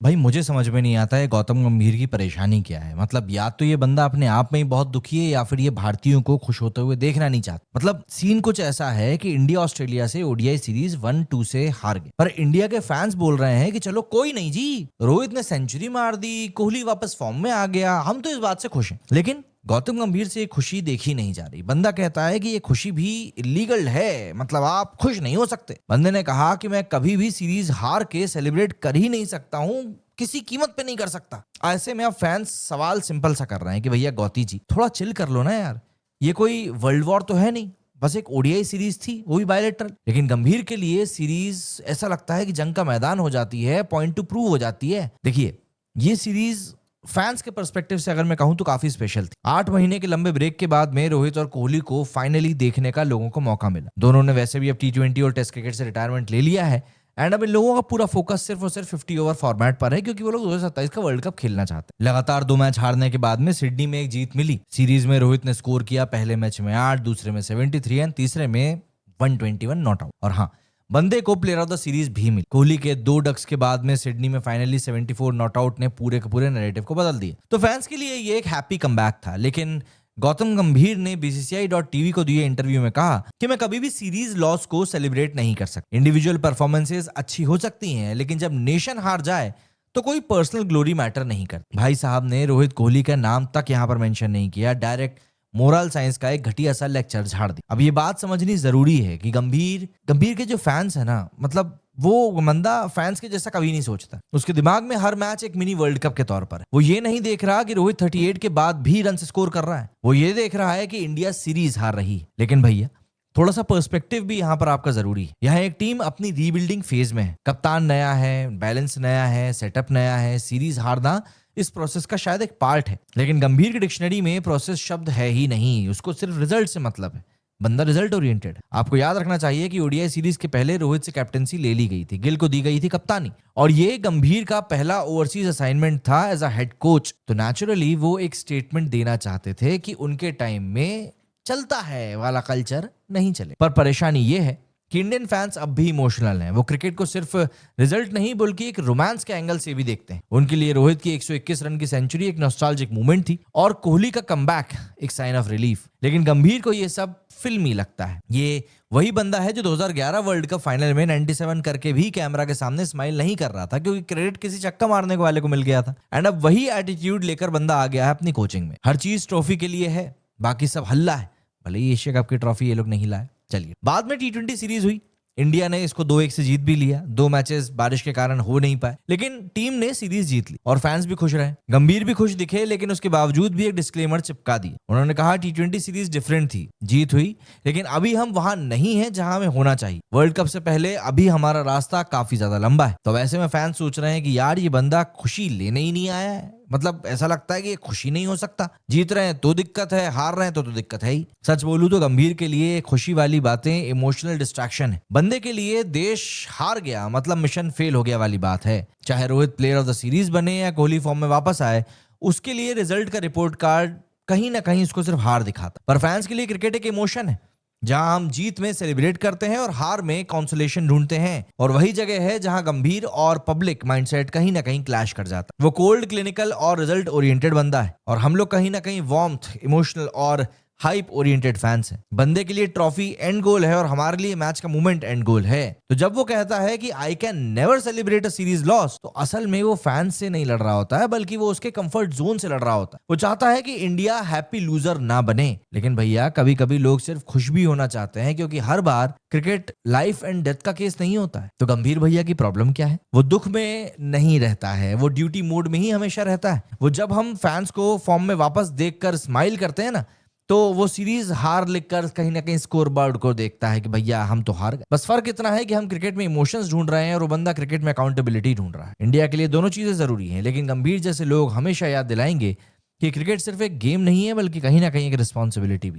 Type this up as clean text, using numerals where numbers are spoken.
भाई मुझे समझ में नहीं आता है गौतम गंभीर की परेशानी क्या है। मतलब या तो ये बंदा अपने आप में ही बहुत दुखी है या फिर ये भारतीयों को खुश होते हुए देखना नहीं चाहता। मतलब सीन कुछ ऐसा है कि इंडिया ऑस्ट्रेलिया से ओडीआई सीरीज 1-2 से हार गए, पर इंडिया के फैंस बोल रहे हैं कि चलो कोई नहीं जी, रोहित ने सेंचुरी मार दी, कोहली वापस फॉर्म में आ गया, हम तो इस बात से खुश हैं। लेकिन गौतम गंभीर से ये खुशी देखी नहीं जा रही। बंदा कहता है कि ये खुशी भी इलीगल है, मतलब आप खुश नहीं हो सकते। बंदे ने कहा कि मैं कभी भी सीरीज हार के सेलिब्रेट कर ही नहीं सकता हूँ, किसी कीमत पे नहीं कर सकता। ऐसे में अब फैंस सवाल सिंपल सा कर रहे हैं कि भैया गौती जी थोड़ा चिल कर लो ना यार, ये कोई वर्ल्ड वॉर तो है नहीं, बस एक ओडीआई सीरीज थी, वो भी बायलेटरल। लेकिन गंभीर के लिए सीरीज ऐसा लगता है कि जंग का मैदान हो जाती है, पॉइंट टू प्रूव हो जाती है। देखिए ये सीरीज फैंस के पर्सपेक्टिव से अगर मैं कहूं तो काफी स्पेशल थी। 8 महीने के लंबे ब्रेक के बाद में रोहित और कोहली को फाइनली देखने का लोगों को मौका मिला। दोनों ने वैसे भी अब टी20 और टेस्ट क्रिकेट से रिटायरमेंट ले लिया है एंड अब इन लोगों का पूरा फोकस सिर्फ और सिर्फ 50 ओवर फॉर्मेट पर है, क्योंकि वो लोग 2027 का वर्ल्ड कप खेलना चाहते हैं। लगातार 2 मैच हारने के बाद में सिडनी में एक जीत मिली। सीरीज में रोहित ने स्कोर किया पहले मैच में 8, दूसरे में 73 एंड तीसरे में 121 नॉट आउट। और हाँ, बंदे को प्लेयर ऑफ द सीरीज भी मिली। कोहली के 2 डक्स के बाद में सिडनी में फाइनली 74 नॉट आउट ने पूरे के पूरे नैरेटिव को बदल दिया। तो फैंस के लिए ये एक हैप्पी कमबैक था। लेकिन गौतम गंभीर ने BCCI.TV को दिए इंटरव्यू में कहा कि मैं कभी भी सीरीज लॉस को सेलिब्रेट नहीं कर सकता। इंडिविजुअल परफॉर्मेंसेस अच्छी हो सकती हैं, लेकिन जब नेशन हार जाए तो कोई पर्सनल ग्लोरी मैटर नहीं करती। भाई साहब ने रोहित कोहली का नाम तक यहां पर मेंशन नहीं किया, डायरेक्ट मोरल साइंस का एक घटिया सा लेक्चर झाड़ दिया। अब ये बात समझनी जरूरी है कि गंभीर के जो फैंस है ना, मतलब वो बंदा फैंस के जैसा कभी नहीं सोचता। उसके दिमाग में हर मैच एक मिनी वर्ल्ड कप के तौर पर है। वो ये नहीं देख रहा कि रोहित 38 के बाद भी रन स्कोर कर रहा है, वो ये देख रहा है कि इंडिया सीरीज हार रही है। लेकिन भैया थोड़ा सा पर्सपेक्टिव भी यहाँ पर आपका जरूरी है। यहाँ एक टीम अपनी रीबिल्डिंग फेज में है, कप्तान नया है, बैलेंस नया है, सेटअप नया है। सीरीज हारना इस प्रोसेस का शायद एक पार्ट है, लेकिन गंभीर की डिक्शनरी में प्रोसेस शब्द है ही नहीं। उसको सिर्फ रिजल्ट से मतलब है। बंदा रिजल्ट ओरिएंटेड। आपको याद रखना चाहिए कि ओडीआई सीरीज के पहले रोहित से कैप्टेंसी ले ली गई थी, गिल को दी गई थी कप्तानी, और ये गंभीर का पहला ओवरसीज असाइनमेंट था एज अ हेड कोच। तो नेचुरली वो एक स्टेटमेंट देना चाहते थे कि उनके टाइम में चलता है वाला कल्चर नहीं चले। पर परेशानी ये है कि इंडियन फैंस अब भी इमोशनल हैं। वो क्रिकेट को सिर्फ रिजल्ट नहीं बल्कि एक रोमांस के एंगल से भी देखते हैं। उनके लिए रोहित की 121 रन की सेंचुरी एक नॉस्टैल्जिक मूवमेंट थी और कोहली का कमबैक एक साइन ऑफ रिलीफ। लेकिन गंभीर को ये सब फिल्मी लगता है। ये वही बंदा है जो 2011 वर्ल्ड कप फाइनल में 97 करके भी कैमरा के सामने स्माइल नहीं कर रहा था, क्योंकि क्रेडिट किसी चक्का मारने वाले को मिल गया था। एंड अब वही एटीट्यूड लेकर बंदा आ गया है अपनी कोचिंग में। हर चीज ट्रॉफी के लिए है, बाकी सब हल्ला है। भले ही एशिया कप की ट्रॉफी ये लोग नहीं लाए। चलिए, बाद में T20 सीरीज हुई, इंडिया ने इसको 2-1 से जीत भी लिया। 2 मैचेस बारिश के कारण हो नहीं पाए, लेकिन टीम ने सीरीज जीत ली और फैंस भी खुश रहे। गंभीर भी खुश दिखे, लेकिन उसके बावजूद भी एक डिस्क्लेमर चिपका दिया। उन्होंने कहा T20 सीरीज डिफरेंट थी, जीत हुई, लेकिन अभी हम वहां नहीं है जहां हमें होना चाहिए। वर्ल्ड कप से पहले अभी हमारा रास्ता काफी ज्यादा लंबा है। तो वैसे में फैंस सोच रहे हैं कि यार ये बंदा खुशी लेने ही नहीं आया है। मतलब ऐसा लगता है कि ये खुशी नहीं हो सकता। जीत रहे हैं तो दिक्कत है, हार रहे हैं तो दिक्कत है ही। सच बोलूं तो गंभीर के लिए खुशी वाली बातें इमोशनल डिस्ट्रैक्शन है। बंदे के लिए देश हार गया मतलब मिशन फेल हो गया वाली बात है। चाहे Rohit player of the series बने या कोहली फॉर्म में वापस आए, उसके लिए रिजल्ट का रिपोर्ट कार्ड कहीं ना कहीं उसको सिर्फ हार दिखाता। पर फैंस के लिए क्रिकेट एक इमोशन है, जहां हम जीत में सेलिब्रेट करते हैं और हार में कॉन्सोलेशन ढूंढते हैं। और वही जगह है जहां गंभीर और पब्लिक माइंडसेट कहीं ना कहीं क्लैश कर जाता है। वो कोल्ड, क्लिनिकल और रिजल्ट ओरिएंटेड बंदा है, और हम लोग कहीं ना कहीं वार्मथ, इमोशनल और हाइप ओरिएंटेड फैंस हैं। बंदे के लिए ट्रॉफी एंड गोल है और हमारे लिए मैच का मूवमेंट एंड गोल है। तो जब वो कहता है कि I can never celebrate a series loss, तो असल में वो फैंस से नहीं लड़ रहा होता है, बल्कि वो उसके कंफर्ट जोन से लड़ रहा होता है। वो चाहता है कि इंडिया हैप्पी लूजर ना बने। लेकिन भैया कभी कभी लोग सिर्फ खुश भी होना चाहते हैं, क्योंकि हर बार क्रिकेट लाइफ एंड डेथ का केस नहीं होता है। तो गंभीर भैया की प्रॉब्लम क्या है? वो दुख में नहीं रहता है, वो ड्यूटी मोड में ही हमेशा रहता है। वो जब हम फैंस को फॉर्म में वापस देखकर स्माइल करते हैं ना, तो वो सीरीज हार लिखकर कहीं ना कहीं स्कोर बोर्ड को देखता है कि भैया हम तो हार गए। बस फर्क इतना है कि हम क्रिकेट में इमोशंस ढूंढ रहे हैं और वो बंदा क्रिकेट में अकाउंटेबिलिटी ढूंढ रहा है। इंडिया के लिए दोनों चीजें जरूरी हैं, लेकिन गंभीर जैसे लोग हमेशा याद दिलाएंगे कि क्रिकेट सिर्फ एक गेम नहीं है, बल्कि कहीं ना कहीं एक रिस्पॉन्सिबिलिटी भी।